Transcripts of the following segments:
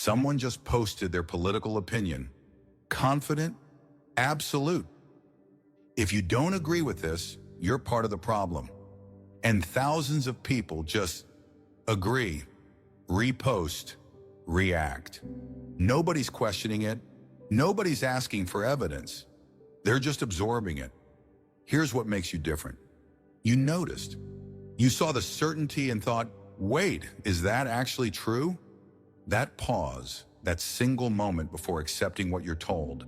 Someone just posted their political opinion. Confident? Absolute. If you don't agree with this, you're part of the problem. And thousands of people just agree, repost, react. Nobody's questioning it. Nobody's asking for evidence. They're just absorbing it. Here's what makes you different. You noticed. You saw the certainty and thought, wait, is that actually true? That pause, that single moment before accepting what you're told,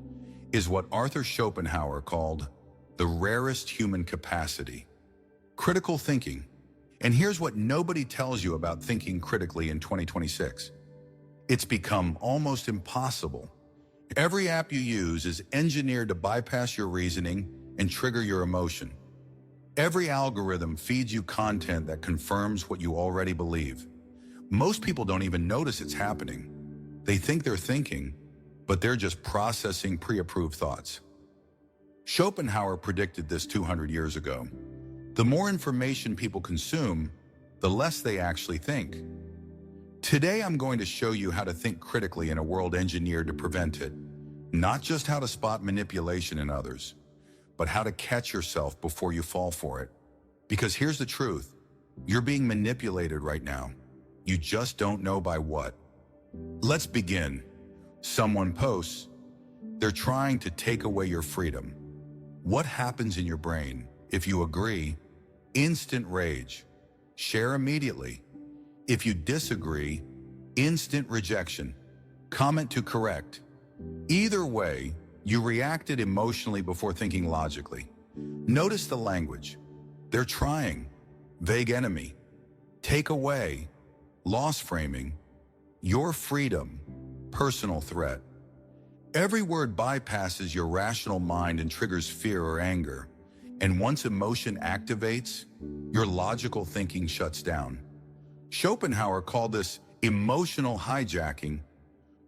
is what Arthur Schopenhauer called the rarest human capacity. Critical thinking. And here's what nobody tells you about thinking critically in 2026. It's become almost impossible. Every app you use is engineered to bypass your reasoning and trigger your emotion. Every algorithm feeds you content that confirms what you already believe. Most people don't even notice it's happening. They think they're thinking, but they're just processing pre-approved thoughts. Schopenhauer predicted this 200 years ago. The more information people consume, the less they actually think. Today, I'm going to show you how to think critically in a world engineered to prevent it. Not just how to spot manipulation in others, but how to catch yourself before you fall for it. Because here's the truth. You're being manipulated right now. You just don't know by what. Let's begin. Someone posts, they're trying to take away your freedom. What happens in your brain if you agree? Instant rage. Share immediately. If you disagree, instant rejection. Comment to correct. Either way, you reacted emotionally before thinking logically. Notice the language. They're trying. Vague enemy. Take away. Loss framing. Your freedom. Personal threat. Every word bypasses your rational mind and triggers fear or anger. And once emotion activates, your logical thinking shuts down. Schopenhauer called this emotional hijacking.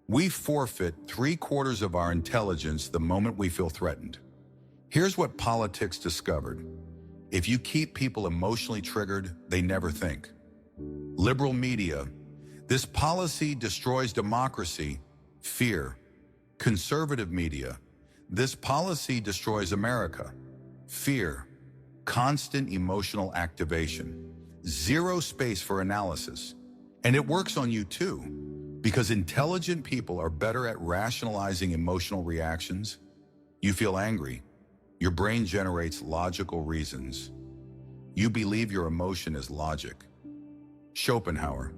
We forfeit 3/4 of our intelligence the moment we feel threatened. Here's what politics discovered. If you keep people emotionally triggered, they never think. Liberal media. This policy destroys democracy. Fear. Conservative media. This policy destroys America. Fear. Constant emotional activation. Zero space for analysis. And it works on you too, because intelligent people are better at rationalizing emotional reactions. You feel angry. Your brain generates logical reasons. You believe your emotion is logic. Schopenhauer.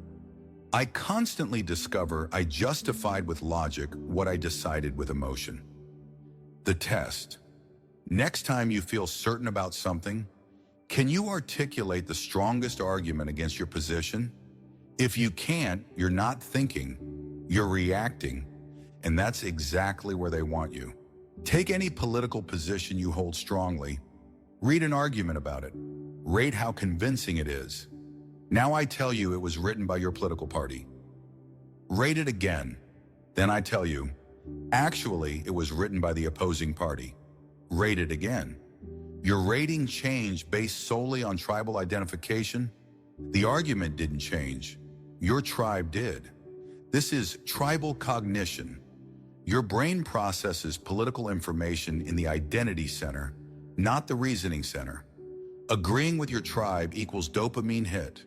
I constantly discover I justified with logic what I decided with emotion. The test. Next time you feel certain about something, can you articulate the strongest argument against your position? If you can't, you're not thinking, you're reacting, and that's exactly where they want you. Take any political position you hold strongly, read an argument about it, rate how convincing it is. Now I tell you it was written by your political party. Rate it again. Then I tell you, actually it was written by the opposing party. Rate it again. Your rating changed based solely on tribal identification. The argument didn't change. Your tribe did. This is tribal cognition. Your brain processes political information in the identity center, not the reasoning center. Agreeing with your tribe equals dopamine hit.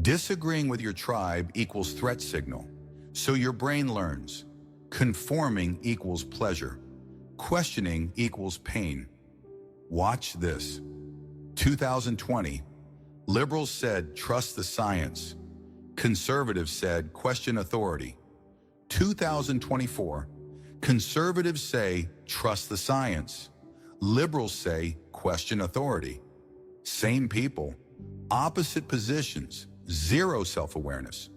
Disagreeing with your tribe equals threat signal. So your brain learns. Conforming equals pleasure. Questioning equals pain. Watch this. 2020, liberals said, trust the science. Conservatives said, question authority. 2024, conservatives say, trust the science. Liberals say, question authority. Same people, opposite positions, zero self-awareness.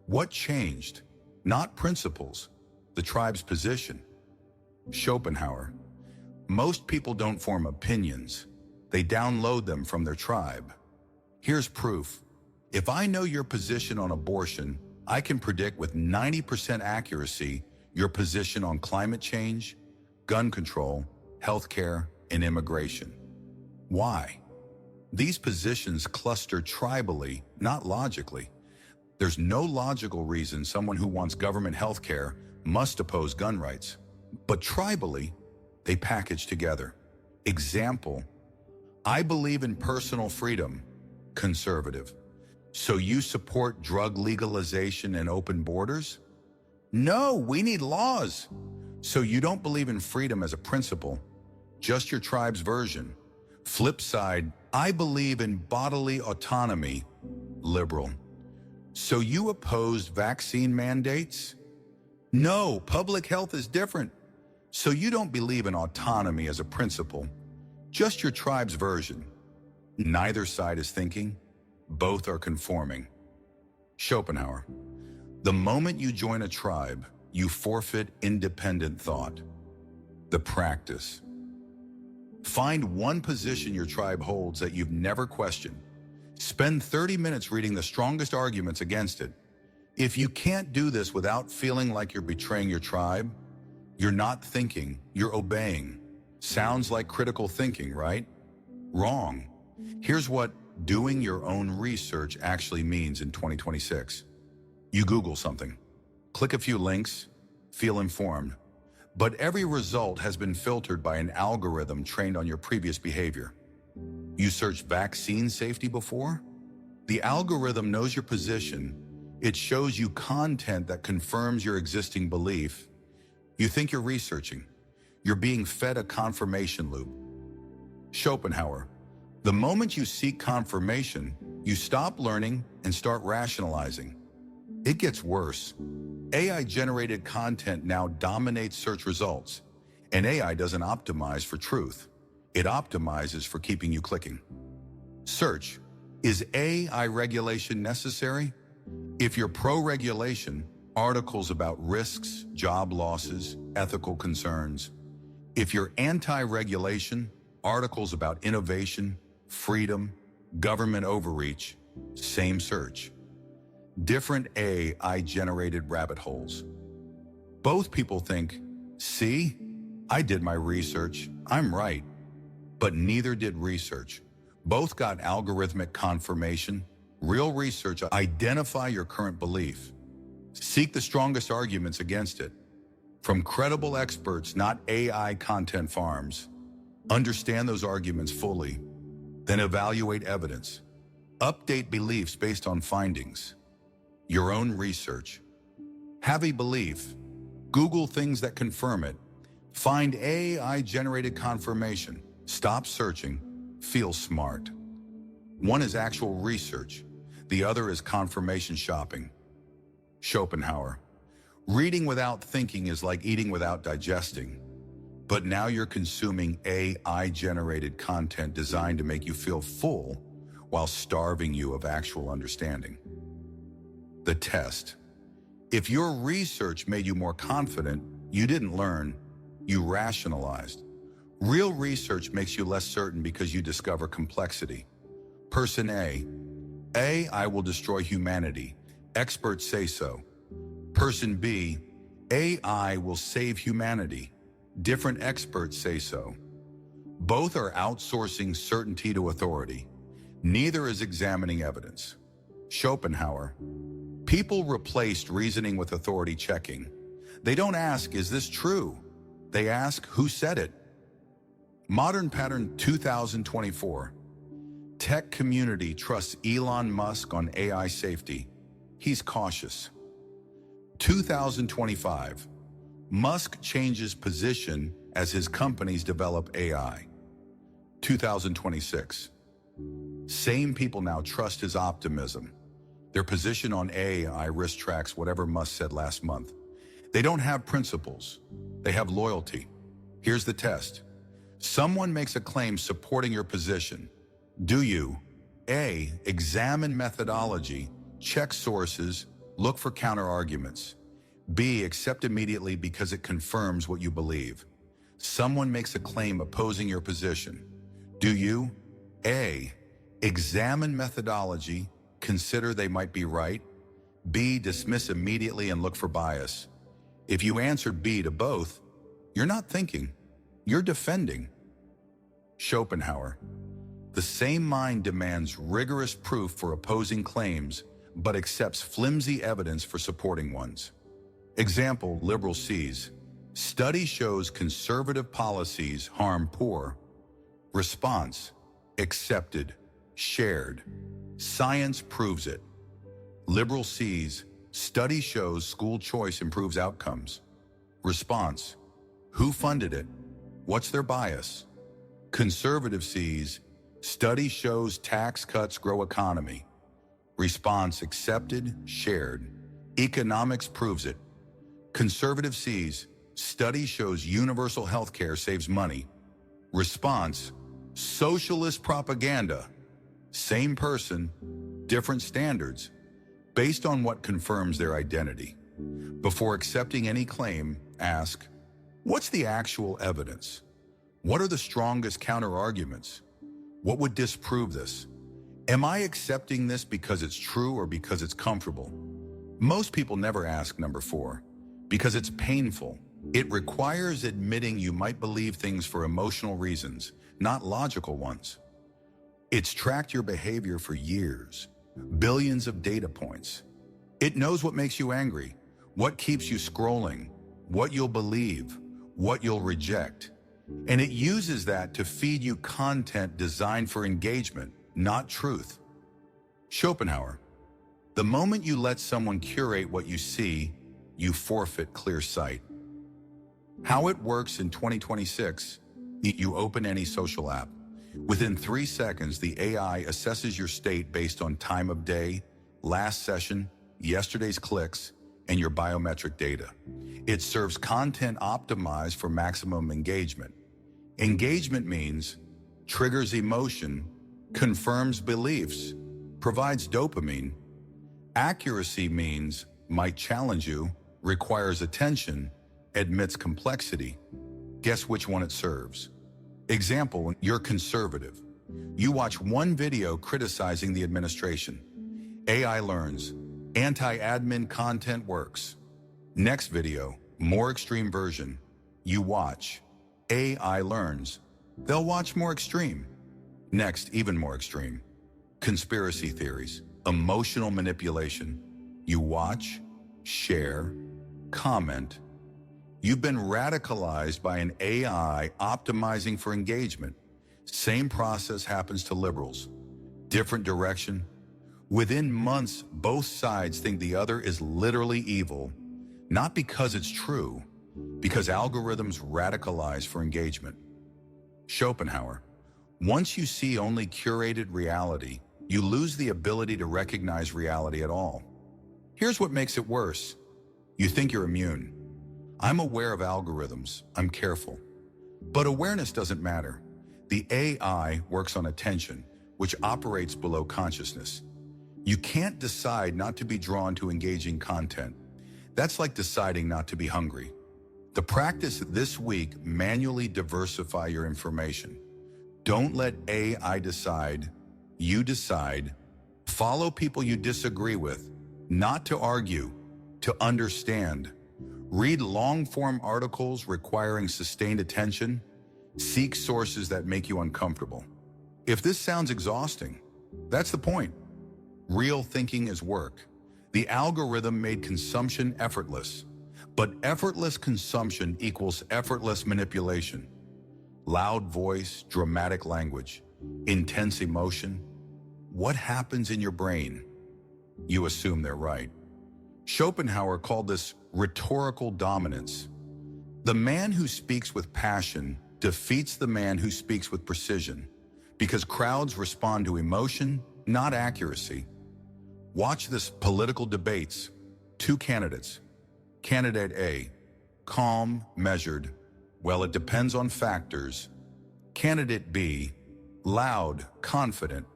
What changed? Not principles, the tribe's position. Schopenhauer. Most people don't form opinions. They download them from their tribe. Here's proof. If I know your position on abortion, I can predict with 90% accuracy your position on climate change, gun control, healthcare, and immigration. Why? These positions cluster tribally, not logically. There's no logical reason someone who wants government health care must oppose gun rights. But tribally, they package together. Example, I believe in personal freedom, conservative. So you support drug legalization and open borders? No, we need laws. So you don't believe in freedom as a principle, just your tribe's version. Flip side, I believe in bodily autonomy, liberal. So you opposed vaccine mandates? No, public health is different. So you don't believe in autonomy as a principle, just your tribe's version. Neither side is thinking, both are conforming. Schopenhauer. The moment you join a tribe, you forfeit independent thought. The practice. Find one position your tribe holds that you've never questioned. Spend 30 minutes reading the strongest arguments against it. If you can't do this without feeling like you're betraying your tribe, you're not thinking, you're obeying. Sounds like critical thinking, right? Wrong. Here's what doing your own research actually means in 2026. You Google something, click a few links, feel informed. But every result has been filtered by an algorithm trained on your previous behavior. You searched vaccine safety before? The algorithm knows your position. It shows you content that confirms your existing belief. You think you're researching. You're being fed a confirmation loop. Schopenhauer. The moment you seek confirmation, you stop learning and start rationalizing. It gets worse. AI-generated content now dominates search results, and AI doesn't optimize for truth. It optimizes for keeping you clicking. Search. Is AI regulation necessary? If you're pro-regulation, articles about risks, job losses, ethical concerns. If you're anti-regulation, articles about innovation, freedom, government overreach, same search. Different AI-generated rabbit holes. Both people think, see, I did my research, I'm right. But neither did research. Both got algorithmic confirmation. Real research, identify your current belief. Seek the strongest arguments against it. From credible experts, not AI content farms. Understand those arguments fully. Then evaluate evidence. Update beliefs based on findings. Your own research. Have a belief. Google things that confirm it. Find AI-generated confirmation. Stop searching. Feel smart. One is actual research. The other is confirmation shopping. Schopenhauer. Reading without thinking is like eating without digesting. But now you're consuming AI-generated content designed to make you feel full while starving you of actual understanding. The test. If your research made you more confident, you didn't learn, you rationalized. Real research makes you less certain because you discover complexity. Person A. AI will destroy humanity. Experts say so. Person B. AI will save humanity. Different experts say so. Both are outsourcing certainty to authority. Neither is examining evidence. Schopenhauer. People replaced reasoning with authority checking. They don't ask, is this true? They ask, who said it? Modern Pattern 2024. Tech community trusts Elon Musk on AI safety. He's cautious. 2025. Musk changes position as his companies develop AI. 2026. Same people now trust his optimism. Their position on AI risk tracks whatever Musk said last month. They don't have principles. They have loyalty. Here's the test. Someone makes a claim supporting your position. Do you? A. Examine methodology, check sources, look for counter-arguments. B. Accept immediately because it confirms what you believe. Someone makes a claim opposing your position. Do you? A. Examine methodology, consider they might be right. B. Dismiss immediately and look for bias. If you answered B to both, you're not thinking, you're defending. Schopenhauer. The same mind demands rigorous proof for opposing claims, but accepts flimsy evidence for supporting ones. Example, liberal sees. Study shows conservative policies harm poor. Response, accepted, shared. Science proves it. Liberal sees. Study shows school choice improves outcomes. Response, who funded it? What's their bias? Conservative sees. Study shows tax cuts grow economy. Response, accepted, shared. Economics proves it. Conservative sees. Study shows universal health care saves money. Response, socialist propaganda. Same person, different standards, based on what confirms their identity. Before accepting any claim, ask, what's the actual evidence? What are the strongest counter-arguments? What would disprove this? Am I accepting this because it's true or because it's comfortable? Most people never ask number 4, because it's painful. It requires admitting you might believe things for emotional reasons, not logical ones. It's tracked your behavior for years, billions of data points. It knows what makes you angry, what keeps you scrolling, what you'll believe, what you'll reject. And it uses that to feed you content designed for engagement, not truth. Schopenhauer, the moment you let someone curate what you see, you forfeit clear sight. How it works in 2026, you open any social app. Within 3 seconds, the AI assesses your state based on time of day, last session, yesterday's clicks, and your biometric data. It serves content optimized for maximum engagement. Engagement means triggers emotion, confirms beliefs, provides dopamine. Accuracy means might challenge you, requires attention, admits complexity. Guess which one it serves? Example, you're conservative. You watch one video criticizing the administration. AI learns, anti-admin content works. Next video, more extreme version. You watch. AI learns. They'll watch more extreme. Next, even more extreme. Conspiracy theories, emotional manipulation. You watch, share, comment. You've been radicalized by an AI optimizing for engagement. Same process happens to liberals. Different direction. Within months, both sides think the other is literally evil, not because it's true, because algorithms radicalize for engagement. Schopenhauer, once you see only curated reality, you lose the ability to recognize reality at all. Here's what makes it worse. You think you're immune. I'm aware of algorithms, I'm careful. But awareness doesn't matter. The AI works on attention, which operates below consciousness. You can't decide not to be drawn to engaging content. That's like deciding not to be hungry. The practice this week, manually diversify your information. Don't let AI decide, you decide. Follow people you disagree with, not to argue, to understand. Read long-form articles requiring sustained attention. Seek sources that make you uncomfortable. If this sounds exhausting, that's the point. Real thinking is work. The algorithm made consumption effortless, but effortless consumption equals effortless manipulation. Loud voice, dramatic language, intense emotion. What happens in your brain? You assume they're right. Schopenhauer called this rhetorical dominance. The man who speaks with passion defeats the man who speaks with precision, because crowds respond to emotion, not accuracy. Watch this political debates. 2 candidates. Candidate A, calm, measured. Well, it depends on factors. Candidate B, loud, confident.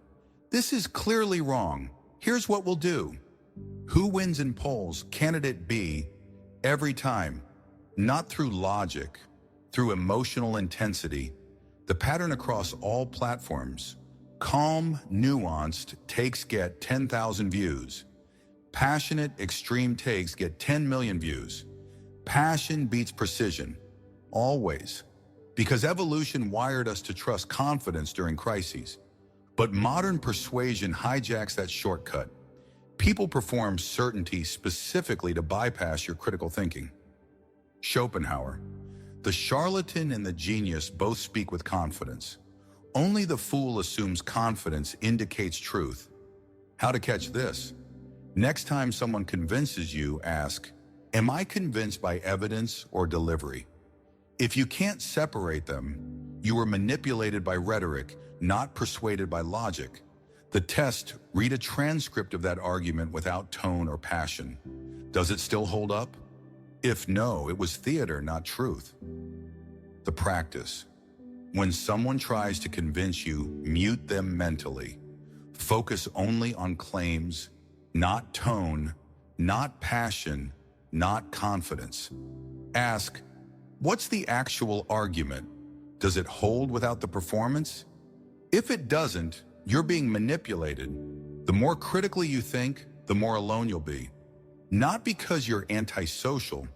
This is clearly wrong. Here's what we'll do. Who wins in polls? Candidate B, every time. Not through logic, through emotional intensity. The pattern across all platforms. Calm, nuanced takes get 10,000 views. Passionate, extreme takes get 10 million views. Passion beats precision. Always. Because evolution wired us to trust confidence during crises. But modern persuasion hijacks that shortcut. People perform certainty specifically to bypass your critical thinking. Schopenhauer. The charlatan and the genius both speak with confidence. Only the fool assumes confidence indicates truth. How to catch this? Next time someone convinces you, ask, am I convinced by evidence or delivery? If you can't separate them, you were manipulated by rhetoric, not persuaded by logic. The test, read a transcript of that argument without tone or passion. Does it still hold up? If no, it was theater, not truth. The practice. When someone tries to convince you, mute them mentally. Focus only on claims, not tone, not passion, not confidence. Ask, what's the actual argument? Does it hold without the performance? If it doesn't, you're being manipulated. The more critically you think, the more alone you'll be. Not because you're antisocial,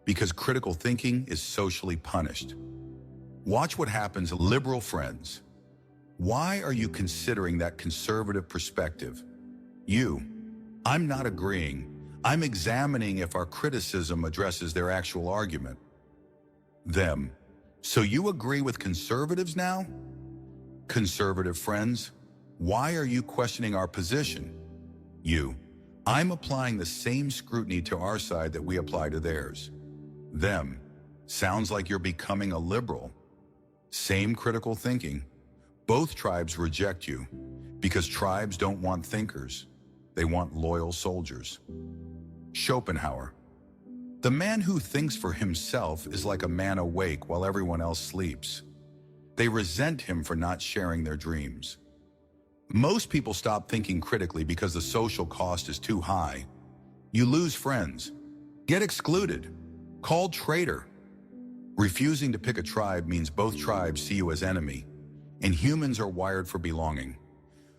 because critical thinking is socially punished. Watch what happens, liberal friends. Why are you considering that conservative perspective? I'm not agreeing. I'm examining if our criticism addresses their actual argument. Them. So you agree with conservatives now? Conservative friends, why are you questioning our position? I'm applying the same scrutiny to our side that we apply to theirs. Them. Sounds like you're becoming a liberal. Same critical thinking. Both tribes reject you because tribes don't want thinkers. They want loyal soldiers. Schopenhauer. The man who thinks for himself is like a man awake while everyone else sleeps. They resent him for not sharing their dreams. Most people stop thinking critically because the social cost is too high. You lose friends, get excluded, called traitor. Refusing to pick a tribe means both tribes see you as enemy, and humans are wired for belonging.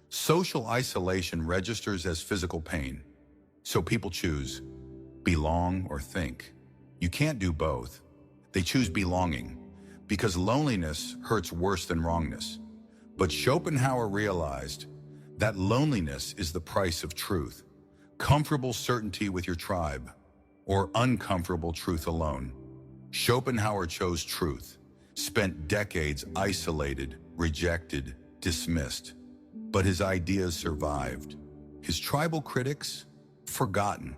Social isolation registers as physical pain, so people choose belong or think. You can't do both. They choose belonging because loneliness hurts worse than wrongness. But Schopenhauer realized that loneliness is the price of truth, comfortable certainty with your tribe, or uncomfortable truth alone. Schopenhauer chose truth, spent decades isolated, rejected, dismissed. But his ideas survived. His tribal critics, forgotten.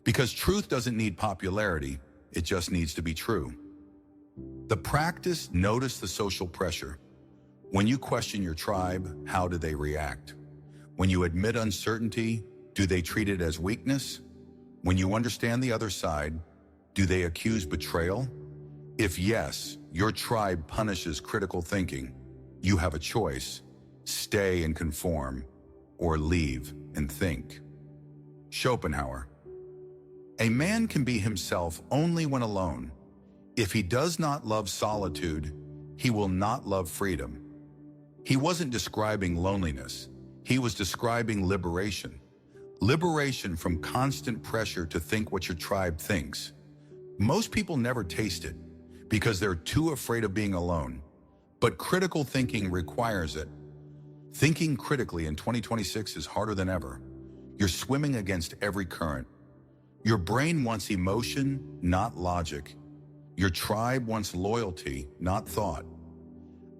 Because truth doesn't need popularity, it just needs to be true. The practice, notice the social pressure. When you question your tribe, how do they react? When you admit uncertainty, do they treat it as weakness? When you understand the other side, do they accuse betrayal? If yes, your tribe punishes critical thinking. You have a choice: stay and conform, or leave and think. Schopenhauer. A man can be himself only when alone. If he does not love solitude, he will not love freedom. He wasn't describing loneliness. He was describing liberation. Liberation from constant pressure to think what your tribe thinks. Most people never taste it because they're too afraid of being alone. But critical thinking requires it. Thinking critically in 2026 is harder than ever. You're swimming against every current. Your brain wants emotion, not logic. Your tribe wants loyalty, not thought.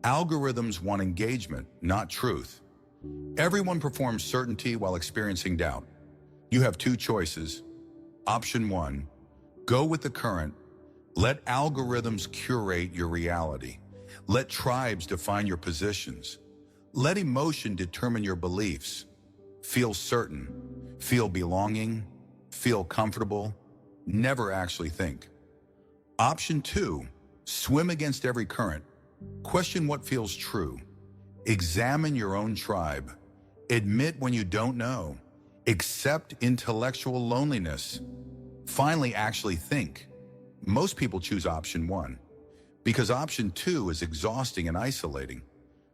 Algorithms want engagement, not truth. Everyone performs certainty while experiencing doubt. You have two choices. Option 1, go with the current. Let algorithms curate your reality. Let tribes define your positions. Let emotion determine your beliefs. Feel certain, feel belonging, feel comfortable, never actually think. Option 2, swim against every current. Question what feels true. Examine your own tribe. Admit when you don't know. Accept intellectual loneliness. Finally, actually think. Most people choose option 1 because option 2 is exhausting and isolating.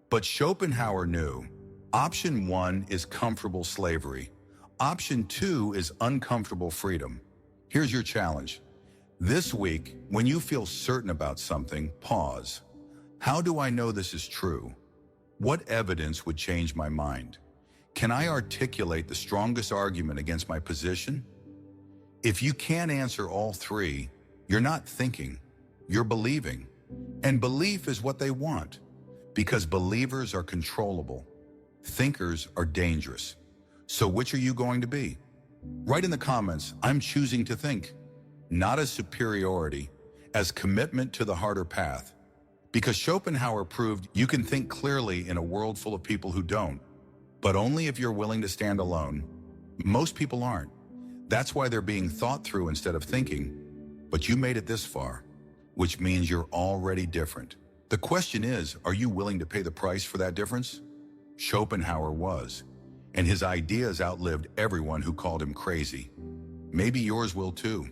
But Schopenhauer knew option 1 is comfortable slavery. Option 2 is uncomfortable freedom. Here's your challenge. This week, when you feel certain about something, pause. How do I know this is true? What evidence would change my mind? Can I articulate the strongest argument against my position? If you can't answer all three, you're not thinking, you're believing. And belief is what they want, because believers are controllable. Thinkers are dangerous. So which are you going to be? Write in the comments, I'm choosing to think, not as superiority, as commitment to the harder path. Because Schopenhauer proved you can think clearly in a world full of people who don't, but only if you're willing to stand alone. Most people aren't. That's why they're being thought through instead of thinking. But you made it this far, which means you're already different. The question is, are you willing to pay the price for that difference? Schopenhauer was, and his ideas outlived everyone who called him crazy. Maybe yours will too.